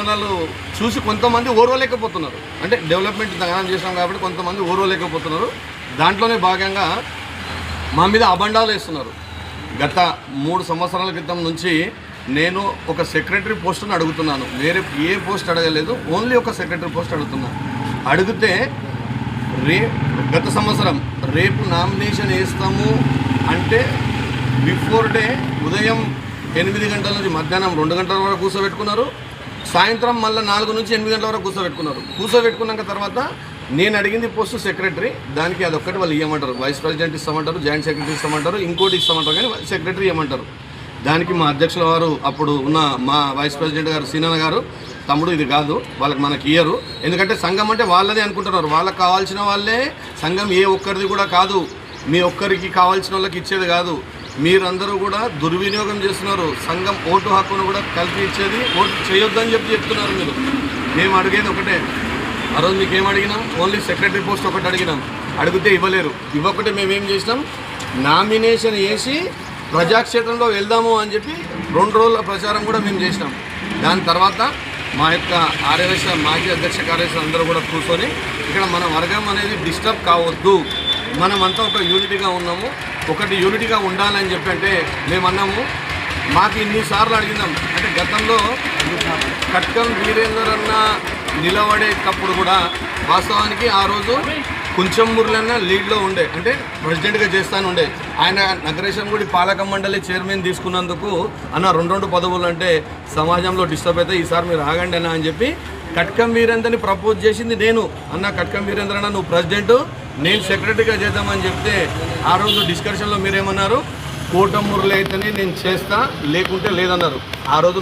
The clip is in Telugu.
విధానాలు చూసి కొంతమంది ఓర్వలేకపోతున్నారు. అంటే డెవలప్మెంట్ దగానం చేసాం కాబట్టి కొంతమంది ఓర్వలేకపోతున్నారు. దాంట్లోనే భాగంగా మా మీద అబండాలు వేస్తున్నారు. గత 3 సంవత్సరాల క్రితం నుంచి నేను ఒక సెక్రటరీ పోస్టును అడుగుతున్నాను. వేరే ఏ పోస్ట్ అడగలేదు, ఓన్లీ ఒక సెక్రటరీ పోస్ట్ అడుగుతున్నాను. అడిగితే గత సంవత్సరం రేపు నామినేషన్ వేస్తాము అంటే బిఫోర్ డే ఉదయం 8 గంటల నుంచి మధ్యాహ్నం 2 గంటల వరకు కూర్చోబెట్టుకున్నారు. సాయంత్రం మళ్ళీ 4 నుంచి 8 గంటల వరకు కూర్చోబెట్టుకున్నారు. కూర్చోబెట్టుకున్నాక తర్వాత నేను అడిగింది పోస్టు సెక్రటరీ, దానికి అదొక్కటి వాళ్ళు ఇవ్వమంటారు. వైస్ ప్రెసిడెంట్ ఇస్తామంటారు, జాయింట్ సెక్రటరీ ఇస్తామంటారు, ఇంకోటి ఇస్తామంటారు, కానీ సెక్రటరీ ఇవ్వమంటారు. దానికి మా అధ్యక్షుల వారు అప్పుడు ఉన్న మా వైస్ ప్రెసిడెంట్ గారు సీనన్న గారు, తమ్ముడు ఇది కాదు, వాళ్ళకి మనకి ఇయ్యరు, ఎందుకంటే సంఘం అంటే వాళ్ళదే అనుకుంటున్నారు. వాళ్ళకి కావాల్సిన వాళ్ళే సంఘం, ఏ ఒక్కరిది కూడా కాదు, మీ ఒక్కరికి కావాల్సిన వాళ్ళకి ఇచ్చేది కాదు. మీరందరూ కూడా దుర్వినియోగం చేస్తున్నారు. సంఘం ఓటు హక్కును కూడా కల్పించేది ఓటు చేయొద్దని చెప్తున్నారు మీరు. మేము అడిగేది ఒకటే, ఆ రోజు మీకు ఏం అడిగినాం, ఓన్లీ సెక్రటరీ పోస్ట్ ఒకటి అడిగినాం. అడిగితే ఇవ్వలేరు. ఇవ్వకుంటే మేమేం చేసినాం, నామినేషన్ వేసి ప్రజాక్షేత్రంలో వెళ్దాము అని చెప్పి 2 రోజుల ప్రచారం కూడా మేము చేసినాం. దాని తర్వాత మా యొక్క ఆర్యవేశ మాజీ అధ్యక్ష కార్యదర్శులు అందరూ కూడా కూర్చొని ఇక్కడ మన వర్గం అనేది డిస్టర్బ్ కావద్దు, మనమంతా ఒక యూనిటీగా ఉన్నాము, ఒకటి యూనిటీగా ఉండాలని చెప్పి అంటే మేమన్నాము. మాకు ఇన్నిసార్లు అడిగినాం. అంటే గతంలో కట్కం వీరేందర్ అన్న నిలబడేటప్పుడు కూడా వాస్తవానికి ఆ రోజు కొంచెం మురళన్న లీడ్లో ఉండే, అంటే ప్రెసిడెంట్గా చేస్తాను ఉండే. ఆయన నగరేశం గుడి పాలక మండలి చైర్మన్ తీసుకున్నందుకు అన్న 2 పదవులు అంటే సమాజంలో డిస్టర్బ్ అయితే ఈసారి మీరు ఆగండి అన్న అని చెప్పి కట్కం వీరేందర్ని ప్రపోజ్ చేసింది నేను. అన్న కట్కం వీరేందర్ అన్న నువ్వు ప్రెసిడెంట్, నేను సెక్రటరీగా చేద్దామని చెప్తే ఆ రోజు డిస్కషన్లో మీరేమన్నారు, కోట మురళి అయితేనే నేను చేస్తా, లేకుంటే లేదన్నారు. ఆ రోజు